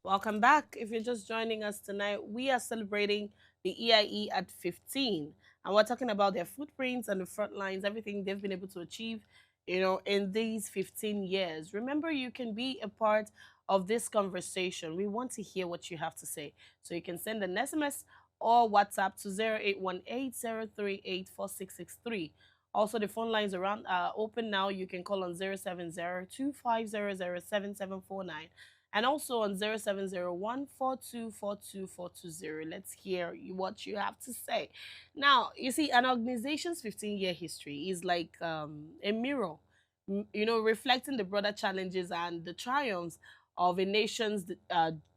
Welcome back. If you're just joining us tonight, we are celebrating the EIE at 15. And we're talking about their footprints and the front lines, everything they've been able to achieve, in these 15 years. Remember, you can be a part of this conversation. We want to hear what you have to say. So you can send an SMS or WhatsApp to 0818 038 4663. Also, the phone lines around are open now. You can call on 070 2500 7749 and also on 0701 4242 Let's hear what you have to say. Now, you see, an organization's 15-year history is like a mirror, reflecting the broader challenges and the triumphs of a nation's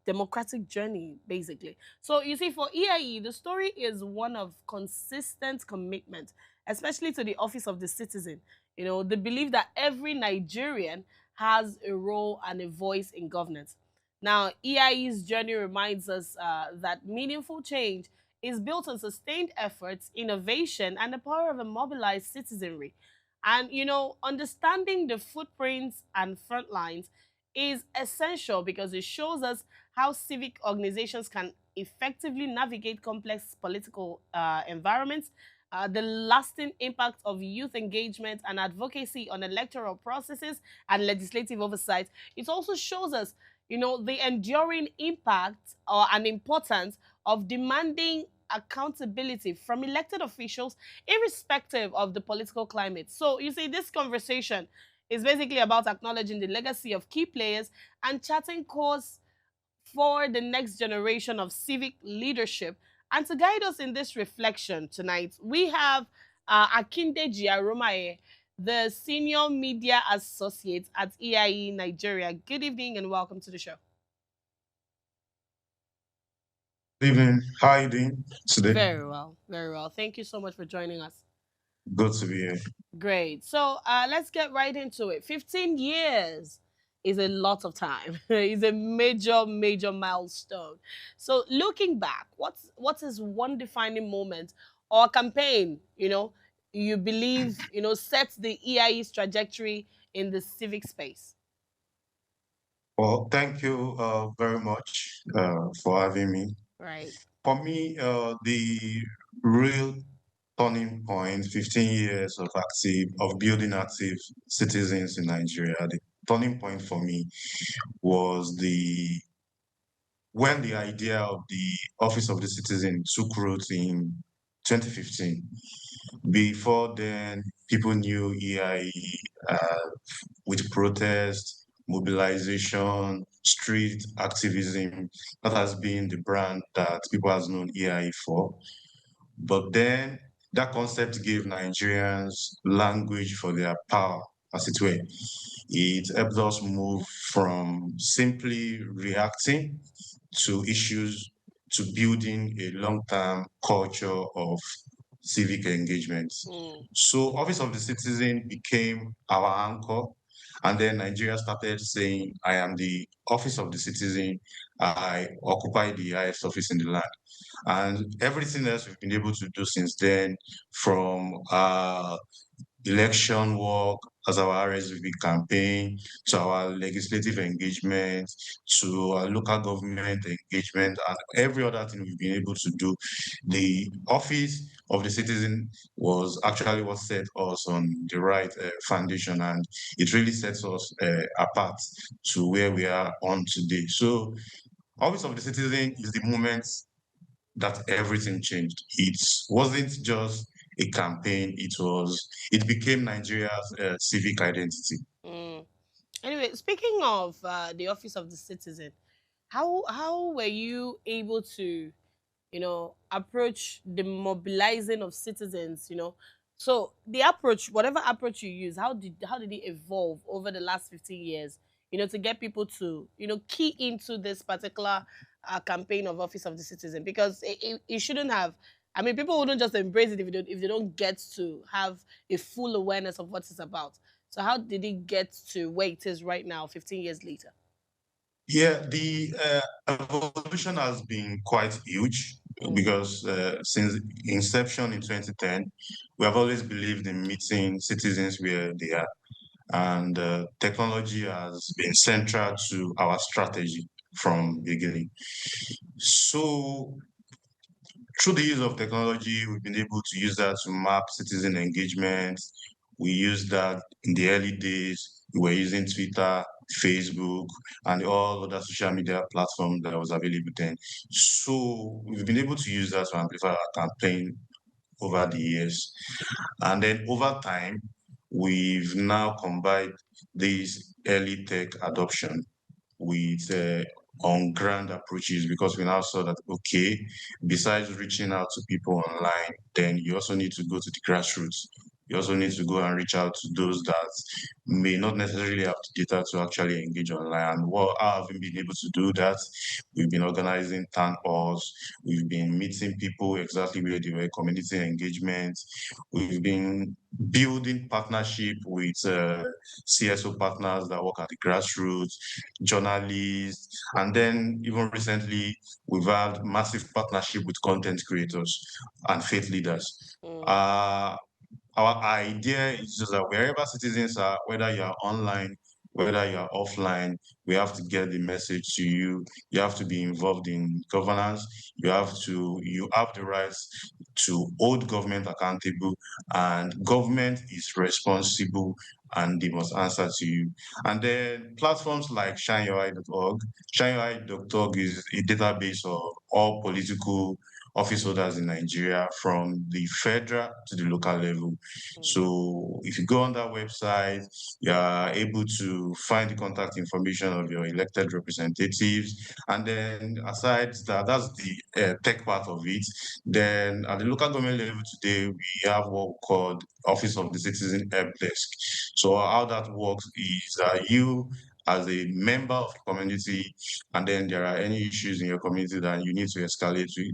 democratic journey, basically. So, you see, for EIE, the story is one of consistent commitment, especially to the office of the citizen. The belief that every Nigerian has a role and a voice in governance. Now, EIE's journey reminds us that meaningful change is built on sustained efforts, innovation, and the power of a mobilized citizenry. And, understanding the footprints and front lines is essential because it shows us how civic organizations can effectively navigate complex political environments, the lasting impact of youth engagement and advocacy on electoral processes and legislative oversight. It also shows us, the enduring impact or and importance of demanding accountability from elected officials, irrespective of the political climate. So, you see, this conversation is basically about acknowledging the legacy of key players and charting course for the next generation of civic leadership. And to guide us in this reflection tonight, we have Akindeji Aromaye, the Senior Media Associate at EIE Nigeria. Good evening and welcome to the show. Good evening. How are you doing today? Very well, very well. Thank you so much for joining us. Good to be here. Great. So let's get right into it. 15 years is a lot of time. It's a major, major milestone. So looking back, what is one defining moment or campaign, you believe, sets the EIE's trajectory in the civic space? Well, thank you very much for having me. Right. For me, the real turning point, 15 years of building active citizens in Nigeria, the turning point for me was when the idea of the Office of the Citizen took root in 2015. Before then, people knew EIE with protest, mobilization, street activism. That has been the brand that people has known EIE for. But then that concept gave Nigerians language for their power, as it were. It helped us move from simply reacting to issues to building a long-term culture of civic engagement. Mm. So Office of the Citizen became our anchor. And then Nigeria started saying, I am the Office of the Citizen. I occupy the highest office in the land. And everything else we've been able to do since then, from election work as our RSVP campaign, to our legislative engagement, to our local government engagement, and every other thing we've been able to do. The office of the citizen was actually what set us on the right foundation, and it really sets us apart to where we are on today. So, office of the citizen is the moment that everything changed. It wasn't just a campaign, it became Nigeria's civic identity. Mm. Anyway, speaking of the Office of the Citizen, how were you able to approach the mobilizing of citizens, so the approach, whatever approach you use, how did it evolve over the last 15 years, to get people to key into this particular campaign of Office of the Citizen? Because it shouldn't have, I mean, people wouldn't just embrace it if they don't get to have a full awareness of what it's about. So how did it get to where it is right now, 15 years later? Yeah, the evolution has been quite huge Mm. because since inception in 2010, we have always believed in meeting citizens where they are. And technology has been central to our strategy. from beginning. So through the use of technology, we've been able to use that to map citizen engagement. We used that in the early days. We were using Twitter, Facebook, and all other social media platforms that was available then. So we've been able to use that to amplify our campaign over the years. And then over time, we've now combined this early tech adoption with on ground approaches, because we now saw that, okay, besides reaching out to people online, then you also need to go to the grassroots. You also need to go and reach out to those that may not necessarily have the data to actually engage online. And what how have we been able to do that? We've been organizing town halls. We've been meeting people exactly where they were, community engagement. We've been building partnership with CSO partners that work at the grassroots, journalists, and then even recently, we've had massive partnership with content creators and faith leaders. Mm, Uh, our idea is just that wherever citizens are, whether you're online, whether you're offline, we have to get the message to you. You have to be involved in governance. You have the rights to hold government accountable, and government is responsible and they must answer to you. And then platforms like shineyoureye.org. Shineyoureye.org is a database of all political office holders in Nigeria from the federal to the local level. mm. So if you go on that website, you are able to find the contact information of your elected representatives. And then aside that, that's the tech part of it. Then at the local government level today, we have what we call Office of the Citizen Help Desk. So how that works is that you, as a member of the community, and then there are any issues in your community that you need to escalate to,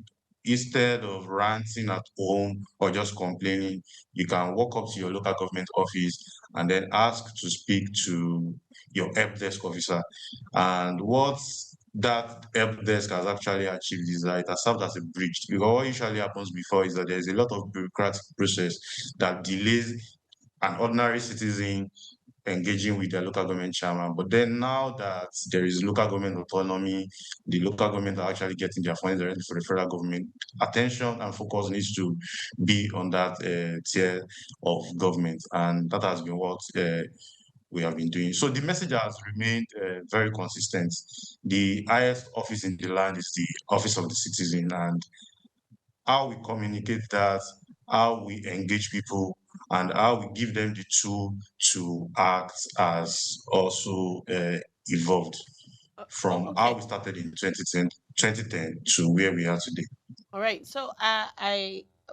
instead of ranting at home or just complaining, you can walk up to your local government office and then ask to speak to your help desk officer. And what that help desk has actually achieved is that it has served as a bridge. Because what usually happens before is that there's a lot of bureaucratic process that delays an ordinary citizen engaging with their local government chairman. But then now that there is local government autonomy, the local government are actually getting their funds directly for the federal government, attention and focus needs to be on that tier of government. And that has been what we have been doing. So the message has remained very consistent. The highest office in the land is the office of the citizen, and how we communicate that, how we engage people, and how we give them the tool to act has also evolved from how Okay. we started in 2010 to where we are today. All right. So,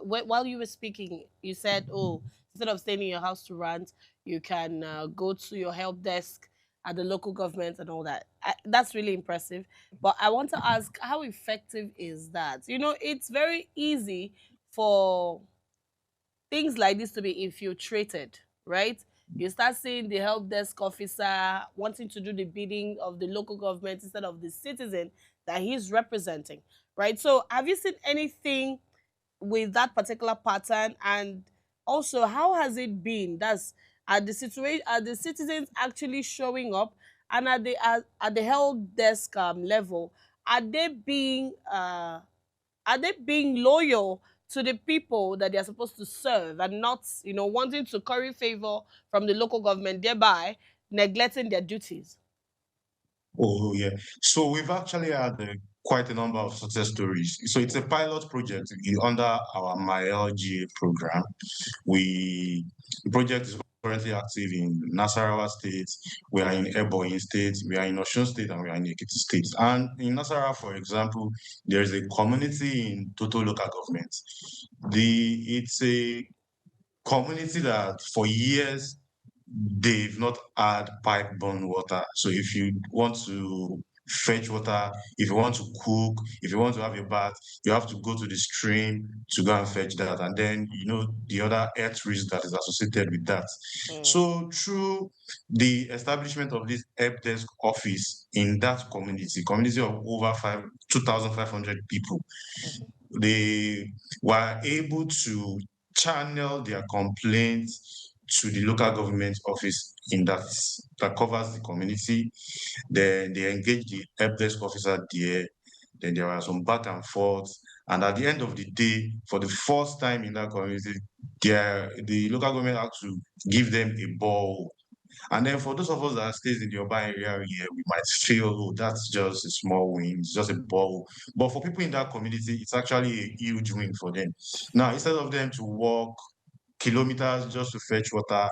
while you were speaking, you said, "Oh, instead of staying in your house to rant, you can go to your help desk at the local government and all that." That's really impressive. But I want to ask, how effective is that? It's very easy for things like this to be infiltrated, right? You start seeing the help desk officer wanting to do the bidding of the local government instead of the citizen that he's representing, right? So, have you seen anything with that particular pattern? And also, how has it been? Are the citizens actually showing up, and at the help desk level, are they being uh are they being loyal to the people that they're supposed to serve, and not, wanting to curry favor from the local government, thereby neglecting their duties? Oh, yeah. So we've actually had quite a number of success stories. So it's a Mm, pilot project under our MyLGA program. The project is currently active in Nasarawa State, we are in Ebonyi State, we are in Osun State, and we are in Ekiti State. And in Nasarawa, for example, there is a community in Toto local government. It's a community that for years they've not had pipe-borne water. So if you want to fetch water, if you want to cook, if you want to have a bath, you have to go to the stream to go and fetch that. And then, the other health risk that is associated with that. mm, So through the establishment of this help desk office in that community of over 2,500 people, mhm, they were able to channel their complaints to the local government office in that covers the community. Then they engage the help desk officer there. Then there are some back and forth. And at the end of the day, for the first time in that community, the local government have to give them a ball. And then for those of us that stays in the urban area here, we might feel, oh, that's just a small win, it's just a ball. But for people in that community, it's actually a huge win for them. Now, instead of them to walk kilometers just to fetch water,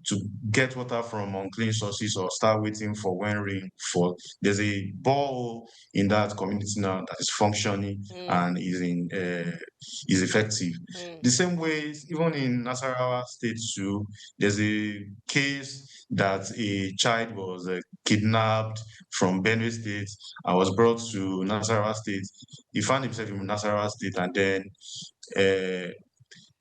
to get water from unclean sources or start waiting for when rain fall. There's a ball in that community now that is functioning Mm, and is effective. mm, The same way, even in Nasarawa State too, there's a case that a child was kidnapped from Benue State and was brought to Nasarawa State. He found himself in Nasarawa State, and then uh,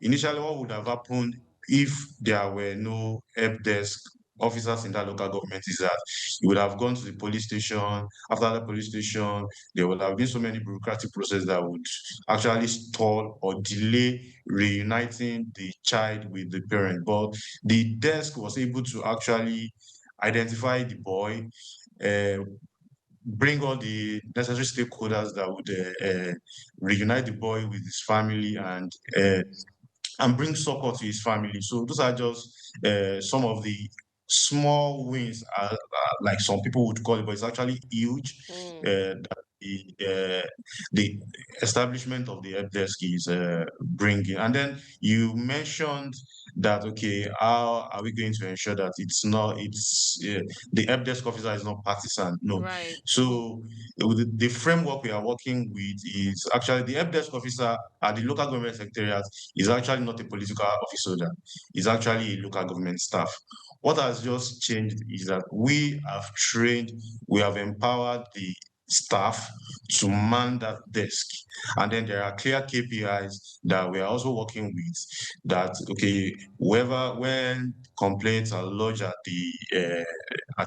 initially, what would have happened if there were no help desk officers in that local government is that you would have gone to the police station. After the police station, there would have been so many bureaucratic processes that would actually stall or delay reuniting the child with the parent. But the desk was able to actually identify the boy, uh, bring all the necessary stakeholders that would reunite the boy with his family and bring support to his family. So those are just some of the small wins, like some people would call it, but it's actually huge. mm. That the establishment of the help desk is bringing. And then you mentioned that, okay, how are we going to ensure that the help desk officer is not partisan? No. Right. Mm-hmm. So the framework we are working with is actually the help desk officer at the local government secretariat is actually not a political officer. It's actually a local government staff. What has just changed is that we have trained, we have empowered the staff to man that desk. And then there are clear KPIs that we are also working with that, okay, when complaints are lodged at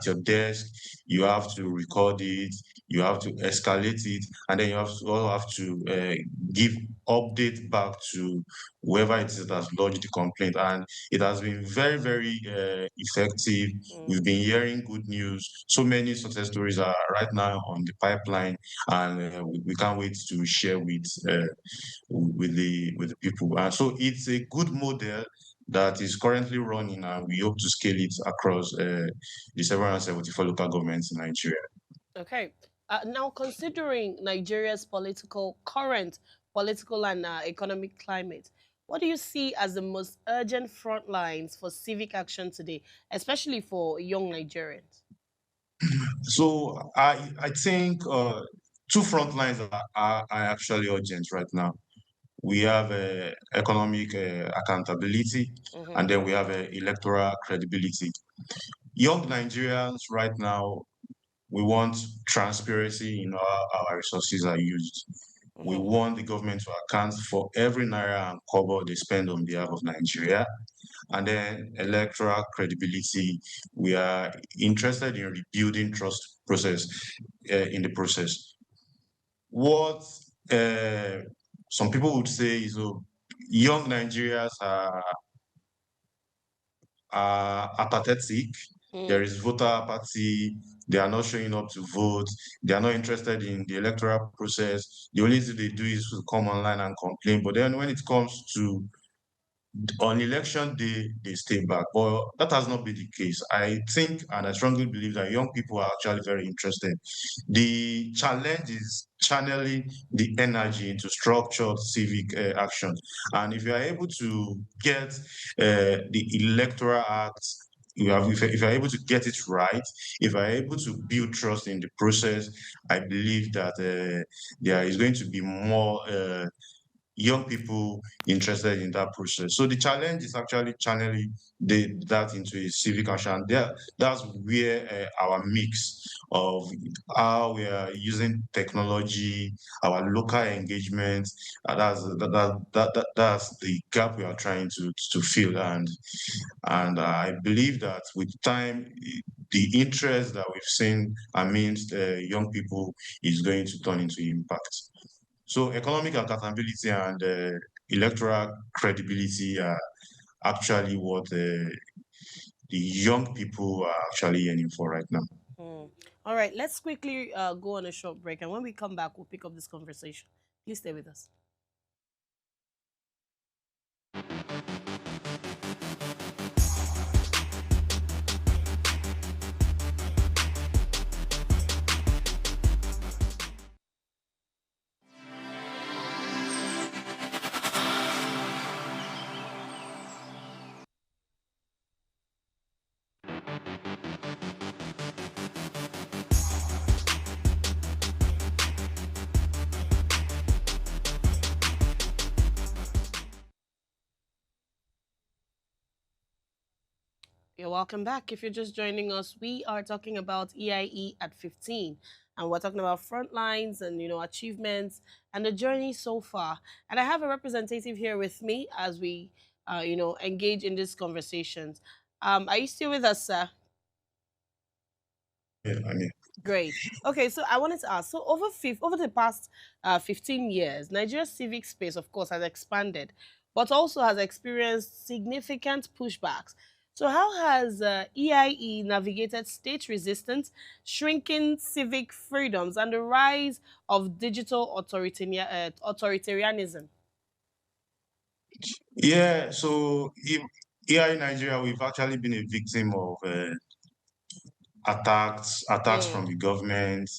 your desk, you have to record it, you have to escalate it, and then you also have to give update back to whoever it is that has lodged the complaint. And it has been very, very effective. Mm. We've been hearing good news. So many success stories are right now on the pipeline, and we can't wait to share with the people. And so it's a good model that is currently running, and we hope to scale it across the 774 local governments in Nigeria. Okay. Now, considering Nigeria's current political and economic climate, what do you see as the most urgent front lines for civic action today, especially for young Nigerians? So I think two front lines are actually urgent right now. We have economic accountability, Mm-hmm. and then we have electoral credibility. Young Nigerians right now, we want transparency in how our resources are used. We Mm-hmm. want the government to account for every naira and kobo they spend on behalf of Nigeria. And then electoral credibility, we are interested in rebuilding trust process in the process. What uh, some people would say is, oh, young Nigerians are apathetic. There Mm. is voter apathy. They are not showing up to vote. They are not interested in the electoral process. The only thing they do is to come online and complain. But then when it comes to on election day, they stay back. But that has not been the case. I think and I strongly believe that young people are actually very interested. The challenge is channeling the energy into structured civic actions. And if you are able to get the electoral act, if you're able to get it right, if you're able to build trust in the process, I believe that there is going to be more young people interested in that process. So the challenge is actually channeling that into a civic action. That's where our mix of how we are using technology, our local engagement, that's the gap we are trying to fill. And I believe that with time, the interest that we've seen amidst young people is going to turn into impact. So economic accountability and electoral credibility actually what the young people are actually yearning for right now. Hmm. All right, let's quickly go on a short break, and when we come back, we'll pick up this conversation. Please stay with us. You're welcome back. If you're just joining us, we are talking about EIE at 15, and we're talking about frontlines and achievements and the journey so far. And I have a representative here with me as we engage in these conversations. Are you still with us, sir? Yeah, I mean, Great. Okay, so I wanted to ask. So over the past 15 years, Nigeria's civic space, of course, has expanded, but also has experienced significant pushbacks. So how has EIE navigated state resistance, shrinking civic freedoms, and the rise of digital authoritarianism? yeah. So here in Nigeria, we've actually been a victim of attacks from Mm, the government.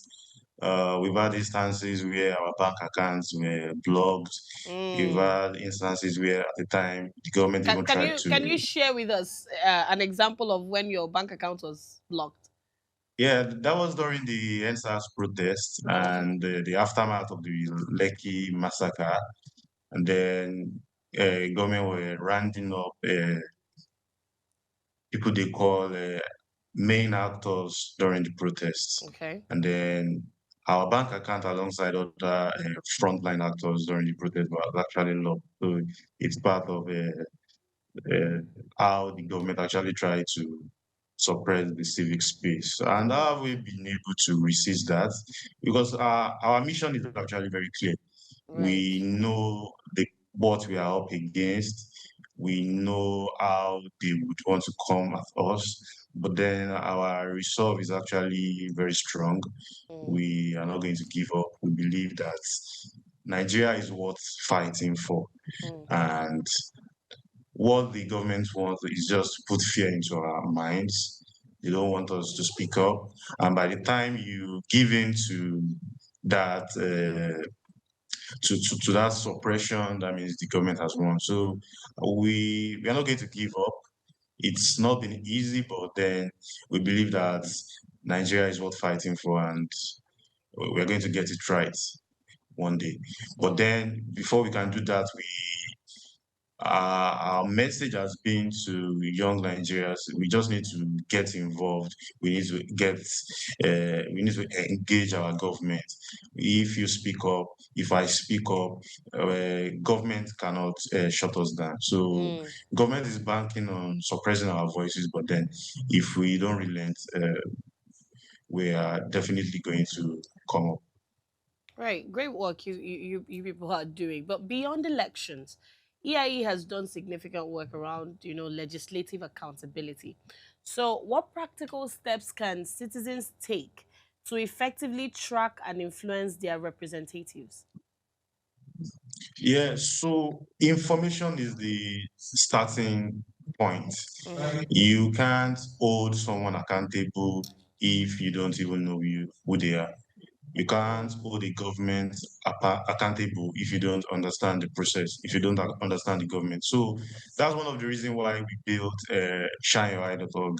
We've had instances where our bank accounts were blocked. We've mm. had instances where, at the time, the government Can, even can tried you can to. you share with us an example of when your bank account was blocked? Yeah, that was during the NSAS protest Okay. and the aftermath of the Lekki massacre. And then government were rounding up people they call main actors during the protests. Okay. And then our bank account alongside other frontline actors during the protest was actually locked. So it's part of uh, how the government actually tried to suppress the civic space. And how have we been able to resist that? Because our mission is actually very clear. Right. We know what we are up against. We know how they would want to come at us, but then our resolve is actually very strong. Mm, We are not going to give up. We believe that Nigeria is worth fighting for. mm, And what the government wants is just to put fear into our minds. They don't want us to speak up. And by the time you give in to that, to that suppression, that means the government has won. So we are not going to give up. It's not been easy, but then we believe that Nigeria is worth fighting for, and we're going to get it right one day. But mm, then before we can do that, our message has been to young Nigerians: we just need to get involved. We need to engage our government. If you speak up, if I speak up, government cannot shut us down. So mm. government is banking on suppressing our voices, but then if we don't relent, we are definitely going to come up. Right. Great work you people are doing. But beyond elections, EIE has done significant work around, legislative accountability. So what practical steps can citizens take to effectively track and influence their representatives? Yeah, so information is the starting point. Mm-hmm. You can't hold someone accountable if you don't even know who they are. You can't Mm, hold the government accountable if you don't understand the process, if you don't understand the government. So that's one of the reasons why we built shineui.org.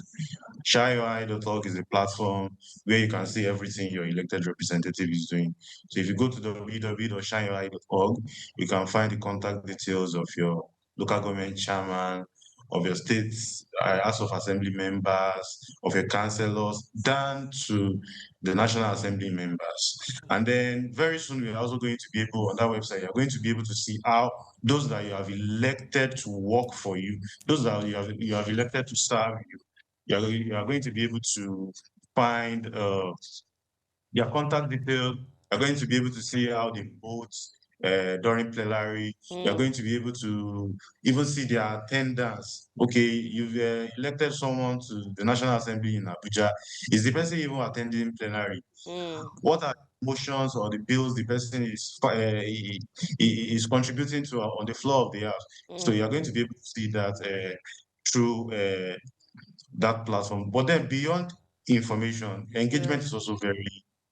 Shineui.org is a platform where you can see everything your elected representative is doing. So if you go to www.shineui.org, you can find the contact details of your local government chairman, of your state House of Assembly members, of your councillors, down to the National Assembly members. And then very soon, we're also going to be able, on that website, you're going to be able to see how those that you have elected to work for you, those that you have elected to serve you, you are going to be able to find their contact details. You're going to be able to see how they vote, during plenary. You're Mm, going to be able to even see their attendance. Okay, you've elected someone to the National Assembly in Abuja. Is the person even attending plenary? mm, What are the motions or the bills the person is contributing to on the floor of the house? So mm, you're going to be able to see that through that platform. But then beyond information, yeah, engagement is also very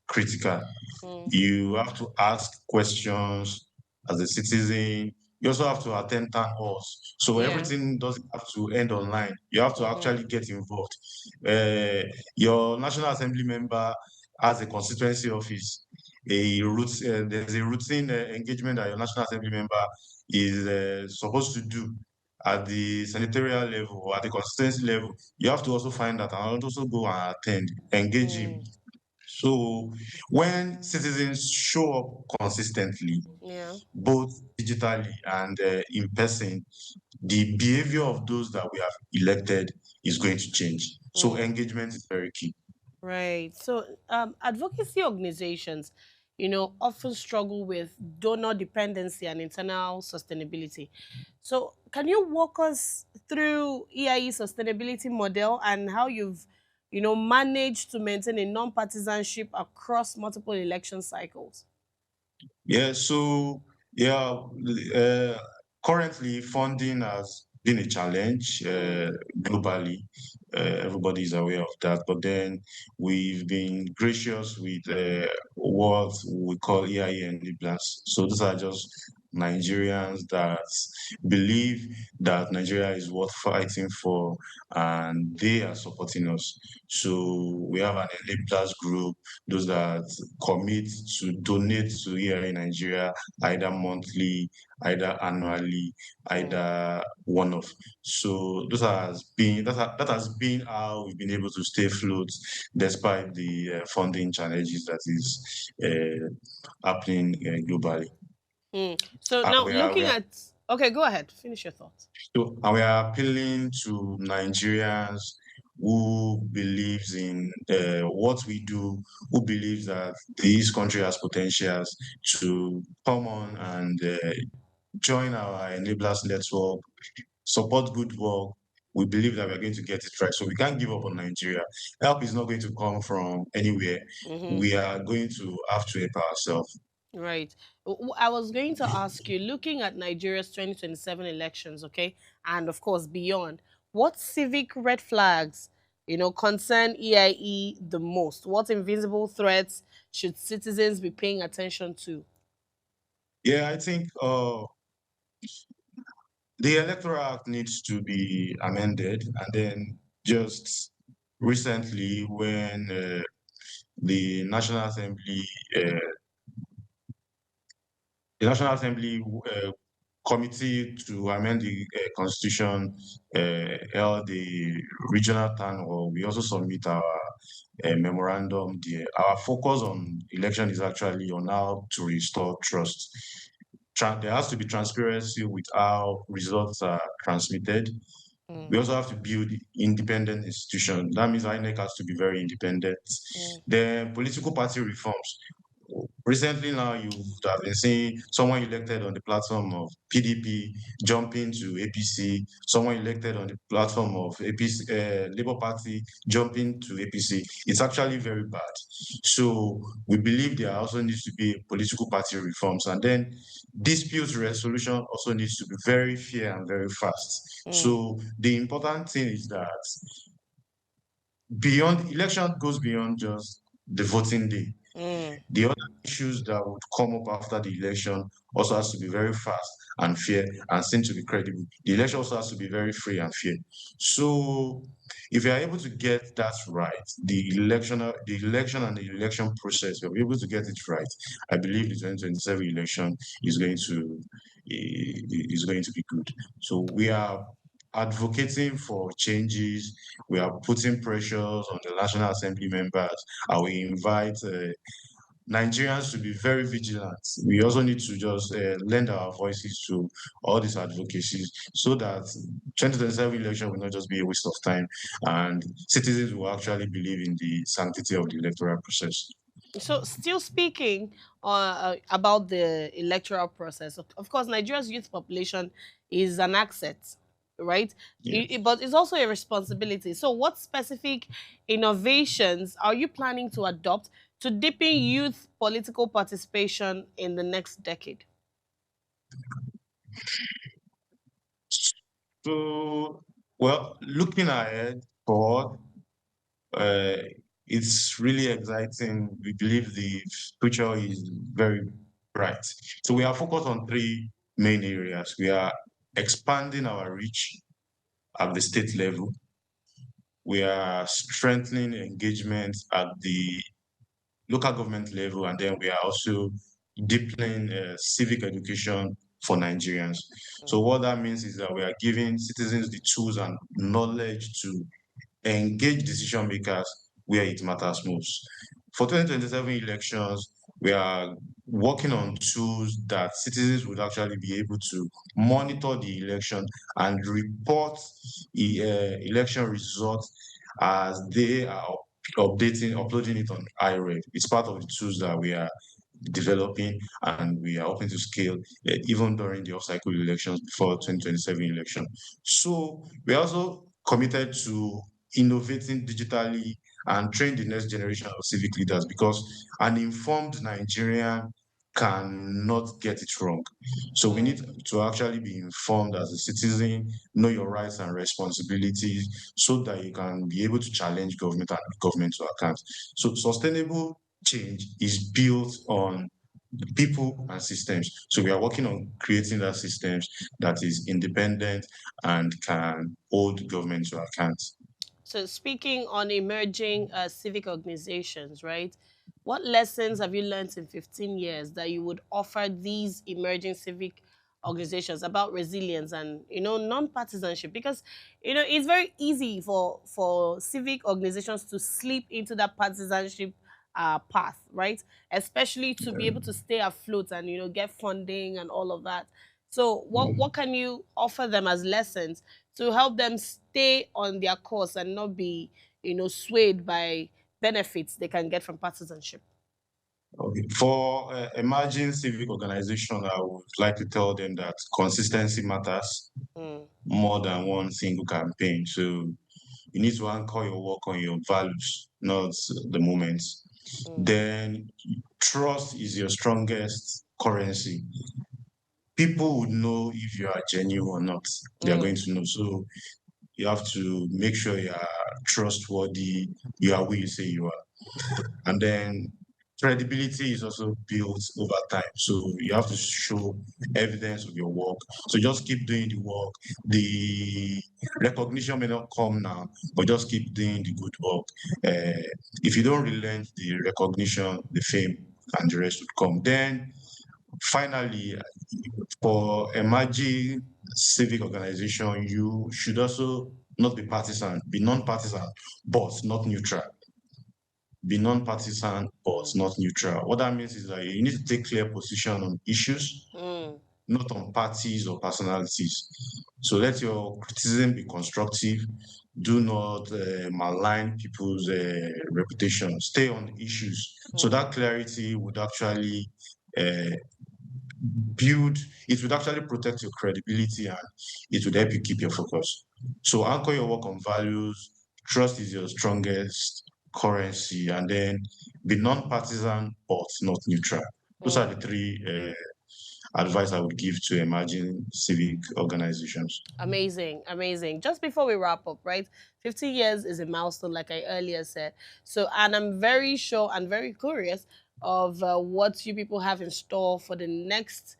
critical. mm, You have to ask questions as a citizen. You also have to attend town halls. So yeah, everything doesn't have to end online. You have to mm-hmm, actually get involved. Uh, your National Assembly member has a constituency office. There's a routine engagement that your National Assembly member is supposed to do at the senatorial level or at the constituency level. You have to also find that and also go and attend, engage him. mm, So when citizens show up consistently, yeah, both digitally and in person, the behavior of those that we have elected is going to change. So mm. engagement is very key. Right. So, advocacy organizations, often struggle with donor dependency and internal sustainability. So, can you walk us through EIE sustainability model and how you've, managed to maintain a non-partisanship across multiple election cycles? Yeah, so yeah, currently funding has been a challenge Mm, globally. Everybody is aware of that. But then we've been gracious with what we call EIE enablers. So these are just Nigerians that believe that Nigeria is worth fighting for, and they are supporting us. So we have an enablers group, those that commit to donate to here in Nigeria, either monthly, either annually, mm, either one-off. So that has been how we've been able to stay afloat despite the funding challenges that is happening globally. mm. So And now we are we looking are at, okay, go ahead, finish your thoughts. and we are appealing to Nigerians who believes in what we do, who believes that this country has potentials to come on and join our enablers network, support good work. We believe that we're going to get it right. So we can't give up on Nigeria. Help is not going to come from anywhere. Mm-hmm. We are going to have to help ourselves. Right. I was going to ask you, looking at Nigeria's 2027 elections, okay, and of course beyond, what civic red flags, concern EIE the most? What invisible threats should citizens be paying attention to? Yeah, I think the Electoral Act needs to be amended. And then just recently, when the National Assembly, uh, the National Assembly committee to amend the constitution held the regional town hall, we also submit our memorandum there. Our focus on election is actually on how to restore trust. There has to be transparency with how results are transmitted. Mm, We also have to build independent institutions. That means INEC has to be very independent. mm, Then political party reforms. Recently now you have been seeing someone elected on the platform of PDP jumping to APC, someone elected on the platform of APC, Labour Party jumping to APC. It's actually very bad. So we believe there also needs to be political party reforms. And then dispute resolution also needs to be very fair and very fast. mm, So the important thing is that beyond election goes beyond just the voting day. mm, The other issues that would come up after the election also has to be very fast and fair and seem to be credible. The election also has to be very free and fair. So if you are able to get that right, the election and the election process, you're able to get it right. I believe the 2027 election is going to be good. So we are advocating for changes. We are putting pressures on the National Assembly members. And we invite Nigerians to be very vigilant. We also need to just lend our voices to all these advocacies so that 2027 election will not just be a waste of time and citizens will actually believe in the sanctity of the electoral process. So, still speaking about the electoral process, of course, Nigeria's youth population is an asset, right? Yes. But it's also a responsibility. So, what specific innovations are you planning to adopt to deepen youth political participation in the next decade? So, well, looking ahead forward, uh, it's really exciting. We believe the future is very bright. So we Mm, are focused on three main areas. We are expanding our reach at the state level. We are strengthening engagement at the local government level, and then we are also deepening civic education for Nigerians. So mm, what that means is that we are giving citizens the tools and knowledge to engage decision makers where it matters most. For 2027 elections, we are working on tools that citizens would actually be able to monitor the election and report election results as they are uploading it on iRev. It's part of the tools that we are developing, and we are hoping to scale even during the off-cycle elections before mm. 2027 election. So we're also committed to innovating digitally and train the next generation of civic leaders, because an informed Nigerian cannot get it wrong. So we need Mm. to actually be informed as a citizen, know your rights and responsibilities, so that you can be able to challenge government and government to account. So sustainable change is built on people and systems. So we are working on creating that systems that is independent and can hold government to account. So, speaking on emerging civic organizations, right? What lessons have you learned in 15 years that you would offer these emerging civic organizations about resilience and non-partisanship? Because it's very easy for civic organizations to slip into that partisanship path, right? Especially to be able to stay afloat and get funding and all of that. So, what can you offer them as lessons to help them stay on their course and not be, swayed by benefits they can get from partisanship? Okay. For emerging civic organization, I would like to tell them that consistency matters Mm, more than one single campaign. So you need to anchor your work on your values, not the moments. mm, Then trust is your strongest currency. People would know if you are genuine or not. They are going mm, to know. So you have to make sure you are trustworthy, you are who you say you are. And then credibility is also built over time. So you have to show evidence of your work. So just keep doing the work. The recognition may not come now, but just keep doing the good work. If you don't relent, the recognition, the fame, and the rest would come. Then finally, for emerging civic organization, you should also not be partisan, be non-partisan, but not neutral. Be non-partisan, but mm, not neutral. What that means is that you need to take clear position on issues, mm, not on parties or personalities. So let your criticism be constructive. Do not malign people's reputation. Stay on issues. So mm, that clarity would actually uh, build, it would actually protect your credibility, and it would help you keep your focus. So anchor your work on values, trust is your strongest currency, and then be non-partisan but not neutral. Those are mm. the three advice I would give to emerging civic organizations. Amazing, amazing. Just before we wrap up, right? 50 years is a milestone, like I earlier said. So, and I'm very sure and very curious of what you people have in store for the next,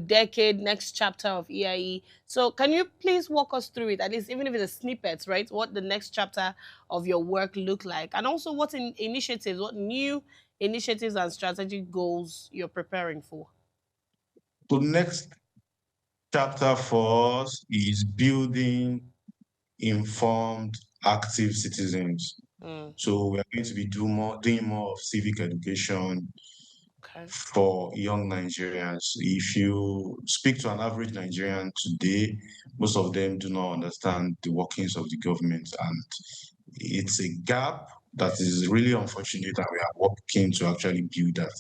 decade, next chapter of EIE. So, can you please walk us through it, at least even if it's a snippet, right? What the next chapter of your work look like, and also what initiatives, what new initiatives and strategic goals you're preparing for. So next chapter for us is building informed, active citizens. Mm, So we are going to be doing more of civic education okay. for young Nigerians. If you speak to an average Nigerian today, most of them do not understand the workings of the government, and it's a gap. that is really unfortunate, and we are working to actually build that.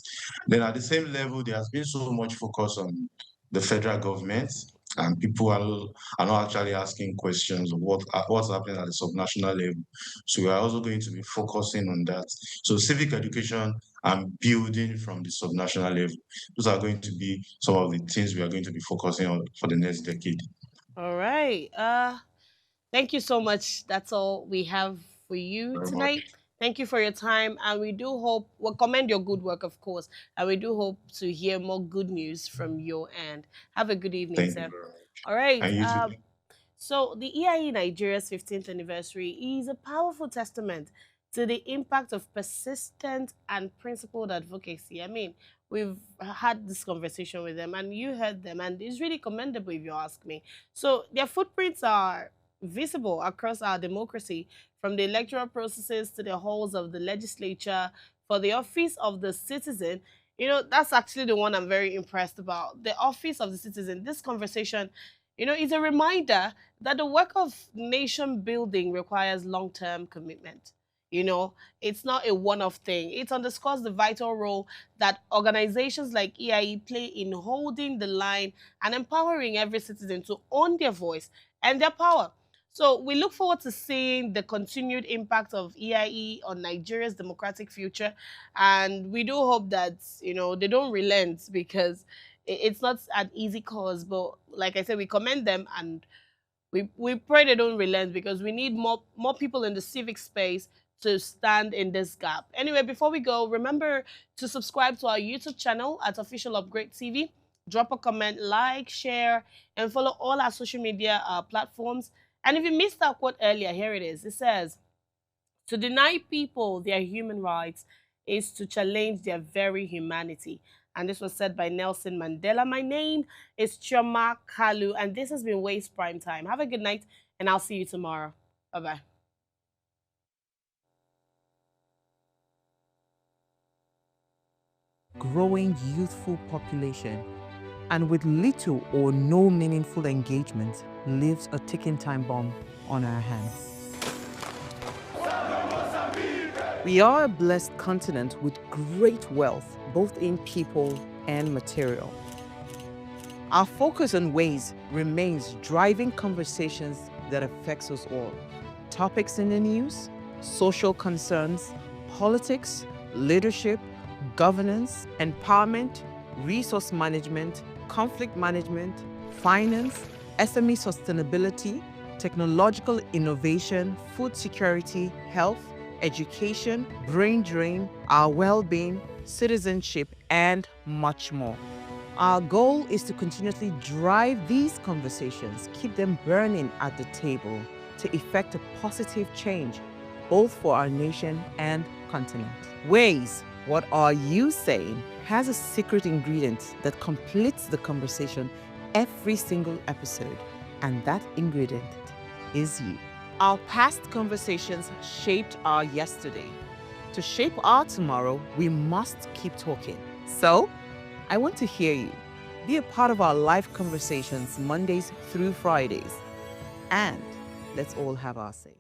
Then at the same level, there has been so much focus on the federal government, and people are not actually asking questions of what's happening at the subnational level. So we are also going to be focusing on that. So civic education and building from the subnational level. Those are going to be some of the things we are going to be focusing on for the next decade. All right. Thank you so much. That's all we have for you Very tonight. much. Thank you for your time, and we do hope we'll commend your good work, of course, and we do hope to hear more good news from your end. Have a good evening, Thank you sir. very much. All right. And you too. So, the EIE Nigeria's 15th anniversary is a powerful testament to the impact of persistent and principled advocacy. I mean, we've had this conversation with them and you heard them, and it's really commendable if you ask me. So, their footprints are visible across our democracy, from the electoral processes to the halls of the legislature, for the office of the citizen. That's actually the one I'm very impressed about. The office of the citizen. This conversation is a reminder that the work of nation building requires long term commitment. It's not a one off thing. It underscores the vital role that organizations like EIE play in holding the line and empowering every citizen to own their voice and their power. So we look forward to seeing the continued impact of EIE on Nigeria's democratic future. And we do hope that, they don't relent, because it's not an easy cause. But like I said, we commend them, and we pray they don't relent, because we need more people in the civic space to stand in this gap. Anyway, before we go, remember to subscribe to our YouTube channel at Official Upgrade TV. Drop a comment, like, share, and follow all our social media platforms. And if you missed our quote earlier, here it is. It says, to deny people their human rights is to challenge their very humanity. And this was said by Nelson Mandela. My name is Chioma Kalu, and this has been Waste Prime Time. Have a good night, and I'll see you tomorrow. Bye bye. Growing youthful population, and with little or no meaningful engagement, leaves a ticking time bomb on our hands. We are a blessed continent with great wealth, both in people and material. Our focus on ways remains driving conversations that affects us all. Topics in the news, social concerns, politics, leadership, governance, empowerment, resource management, conflict management, finance, SME sustainability, technological innovation, food security, health, education, brain drain, our well-being, citizenship, and much more. Our goal is to continuously drive these conversations, keep them burning at the table to effect a positive change, both for our nation and continent. Ways, what are you saying, has a secret ingredient that completes the conversation every single episode, and that ingredient is you. Our past conversations shaped our yesterday. To shape our tomorrow, we must keep talking. So, I want to hear you. Be a part of our live conversations Mondays through Fridays. And let's all have our say.